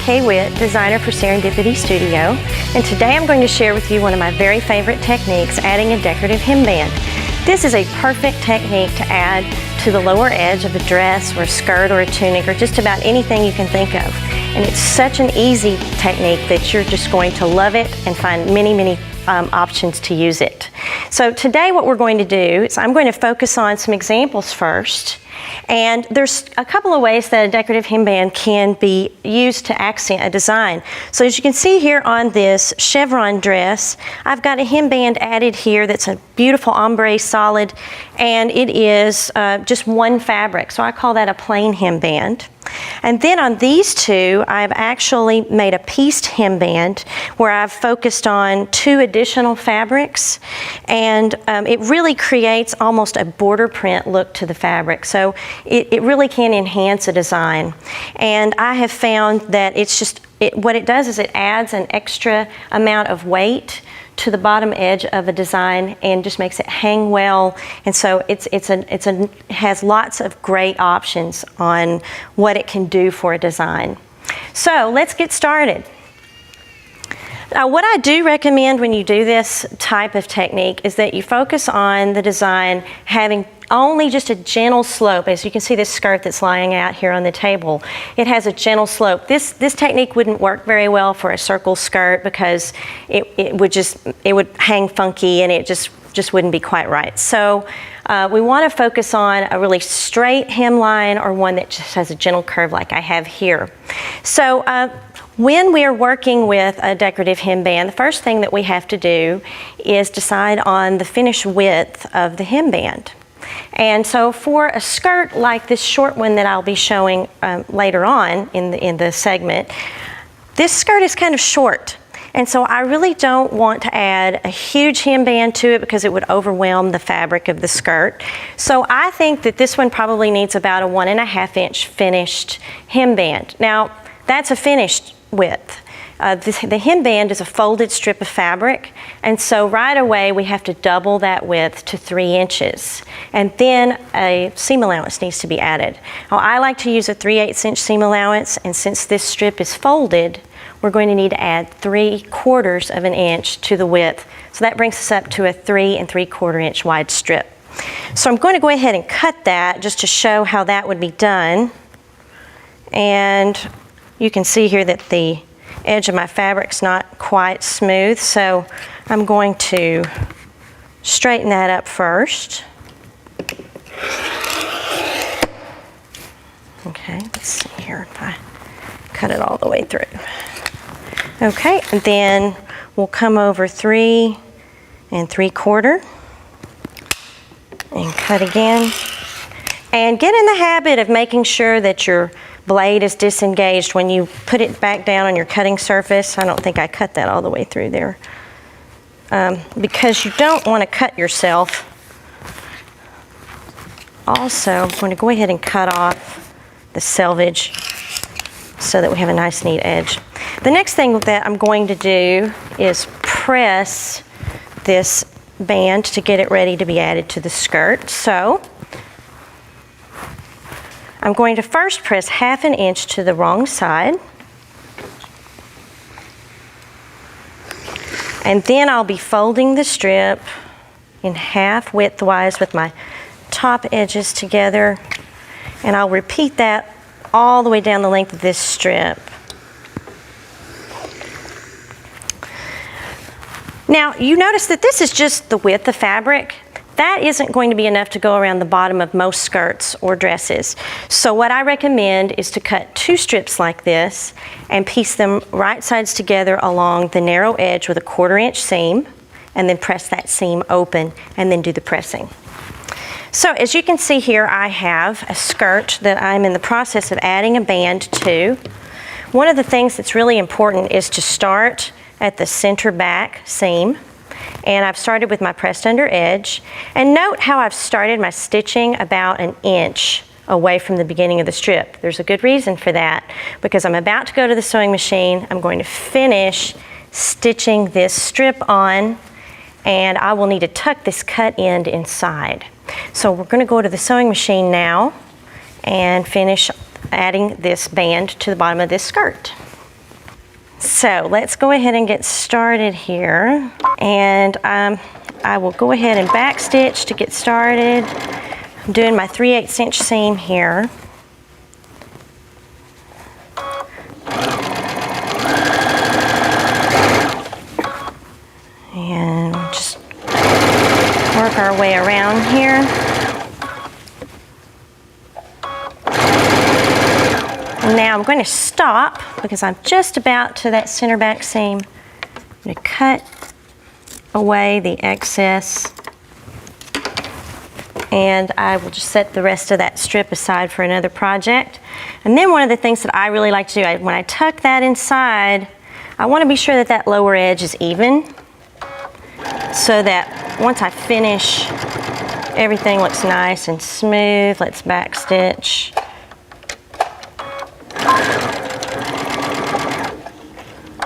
Kay Whitt, designer for Serendipity Studio, and today I'm going to share with you one of my very favorite techniques, adding a decorative hemband. This is a perfect technique to add to the lower edge of a dress or a skirt or a tunic or just about anything you can think of. And it's such an easy technique that you're just going to love it and find many options to use it. So today what we're going to do is I'm going to focus on some examples first. And there's a couple of ways that a decorative hemband can be used to accent a design. So as you can see here on this chevron dress, I've got a hemband added here that's a beautiful ombre solid, and it is just one fabric. So I call that a plain hemband. And then on these two, I've actually made a pieced hemband where I've focused on two additional fabrics, and it really creates almost a border print look to the fabric. So it really can enhance a design. And I have found that what it does is it adds an extra amount of weight to the bottom edge of a design and just makes it hang well. And so it has lots of great options on what it can do for a design. So let's get started. What I do recommend when you do this type of technique is that you focus on the design having only just a gentle slope. As you can see, this skirt that's lying out here on the table, it has a gentle slope. This technique wouldn't work very well for a circle skirt because it would hang funky and it just wouldn't be quite right. So we want to focus on a really straight hemline or one that just has a gentle curve like I have here. So when we are working with a decorative hemband, the first thing that we have to do is decide on the finished width of the hemband. And so for a skirt like this short one that I'll be showing later on in the segment, this skirt is kind of short. And so I really don't want to add a huge hemband to it because it would overwhelm the fabric of the skirt. So I think that this one probably needs about a 1.5 inch finished hemband. Now, that's a finished width. The hemband is a folded strip of fabric, and so right away we have to double that width to 3 inches, and then a seam allowance needs to be added. Now I like to use a 3/8 inch seam allowance, and since this strip is folded, we're going to need to add 3/4 of an inch to the width. So that brings us up to a 3 3/4 inch wide strip. So I'm going to go ahead and cut that just to show how that would be done. And you can see here that the edge of my fabric's not quite smooth, so I'm going to straighten that up first. Okay, let's see here if I cut it all the way through. Okay, and then we'll come over 3 3/4 and cut again. And get in the habit of making sure that your blade is disengaged when you put it back down on your cutting surface. I don't think I cut that all the way through there. Because you don't want to cut yourself. Also, I'm going to go ahead and cut off the selvage so that we have a nice neat edge. The next thing that I'm going to do is press this band to get it ready to be added to the skirt. So I'm going to first press 1/2 inch to the wrong side, and then I'll be folding the strip in half widthwise with my top edges together, and I'll repeat that all the way down the length of this strip. Now you notice that this is just the width of fabric. That isn't going to be enough to go around the bottom of most skirts or dresses. So what I recommend is to cut 2 strips like this and piece them right sides together along the narrow edge with a 1/4 inch seam, and then press that seam open and then do the pressing. So as you can see here, I have a skirt that I'm in the process of adding a band to. One of the things that's really important is to start at the center back seam. And I've started with my pressed under edge. And note how I've started my stitching about 1 inch away from the beginning of the strip. There's a good reason for that, because I'm about to go to the sewing machine. I'm going to finish stitching this strip on, and I will need to tuck this cut end inside. So we're going to go to the sewing machine now and finish adding this band to the bottom of this skirt. So let's go ahead and get started here. And I will go ahead and backstitch to get started. I'm doing my 3/8 inch seam here. And just work our way around here. And now I'm going to stop because I'm just about to that center back seam. I'm going to cut away the excess, and I will just set the rest of that strip aside for another project. And then one of the things that I really like to do, when I tuck that inside, I want to be sure that that lower edge is even, so that once I finish, everything looks nice and smooth. Let's backstitch.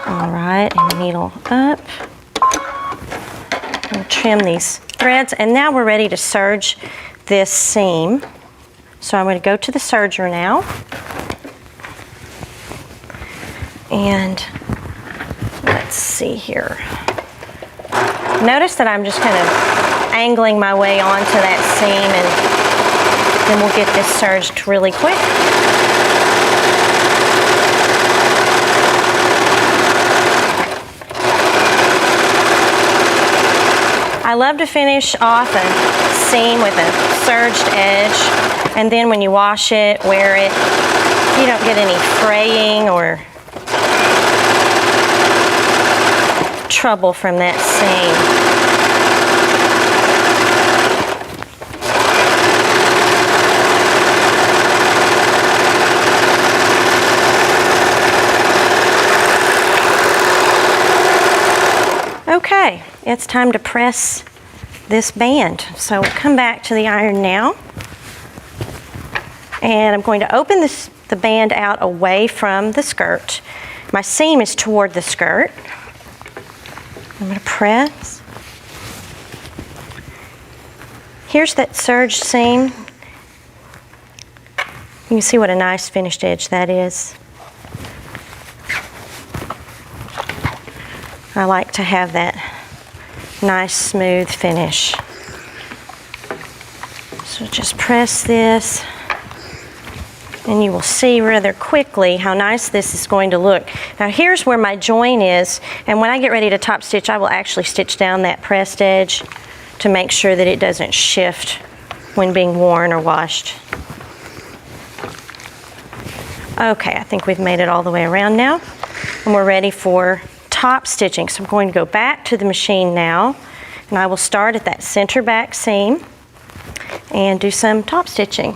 All right, and needle up. We'll trim these threads, and now we're ready to serge this seam. So I'm going to go to the serger now, and let's see here. Notice that I'm just kind of angling my way onto that seam, and then we'll get this serged really quick. I love to finish off a seam with a serged edge, and then when you wash it, wear it, you don't get any fraying or trouble from that seam. Okay, it's time to press this band. So we'll come back to the iron now. And I'm going to open the band out away from the skirt. My seam is toward the skirt. I'm going to press. Here's that serged seam. You can see what a nice finished edge that is. I like to have that nice smooth finish. So just press this, and you will see rather quickly how nice this is going to look. Now here's where my join is, and when I get ready to top stitch, I will actually stitch down that pressed edge to make sure that it doesn't shift when being worn or washed. Okay, I think we've made it all the way around now, and we're ready for top stitching. So I'm going to go back to the machine now, and I will start at that center back seam and do some top stitching.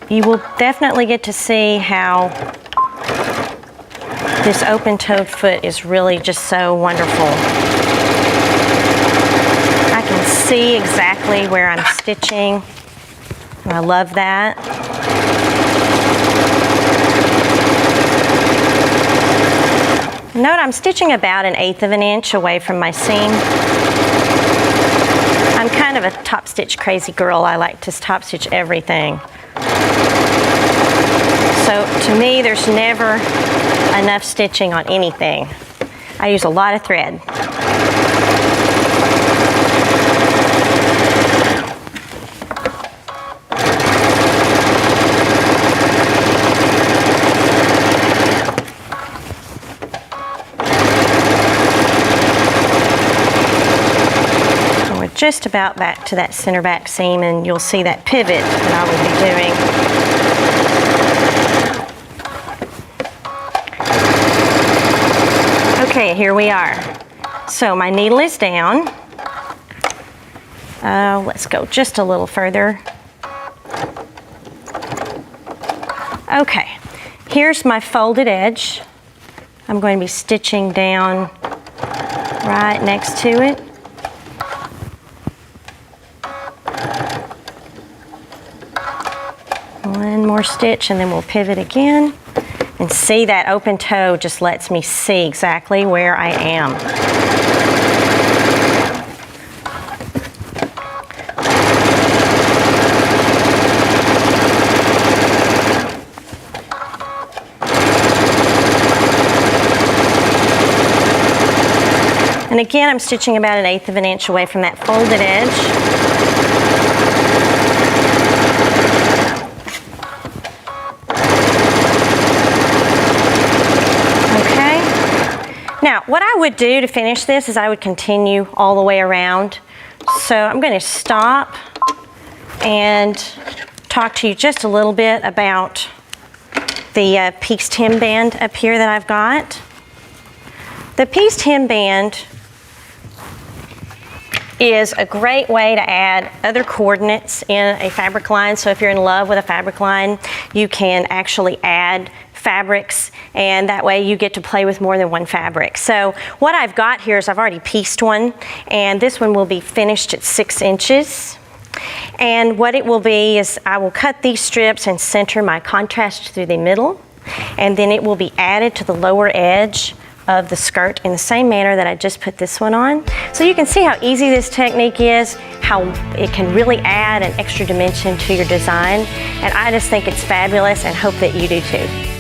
You will definitely get to see how this open-toed foot is really just so wonderful. I can see exactly where I'm stitching, and I love that. Note I'm stitching about 1/8 of an inch away from my seam. I'm kind of a top stitch crazy girl. I like to top stitch everything. So to me, there's never enough stitching on anything. I use a lot of thread. Just about back to that center back seam, and you'll see that pivot that I will be doing. Okay, here we are. So my needle is down. Let's go just a little further. Okay, here's my folded edge. I'm going to be stitching down right next to it. One more stitch, and then we'll pivot again. And see, that open toe just lets me see exactly where I am. And again, I'm stitching about 1/8 of an inch away from that folded edge. Now, what I would do to finish this is I would continue all the way around. So I'm going to stop and talk to you just a little bit about the pieced hemband up here that I've got. The pieced hemband is a great way to add other coordinates in a fabric line. So if you're in love with a fabric line, you can actually add fabrics, and that way you get to play with more than one fabric. So what I've got here is I've already pieced one, and this one will be finished at 6 inches. And what it will be is I will cut these strips and center my contrast through the middle, and then it will be added to the lower edge of the skirt in the same manner that I just put this one on. So you can see how easy this technique is, how it can really add an extra dimension to your design, and I just think it's fabulous and hope that you do too.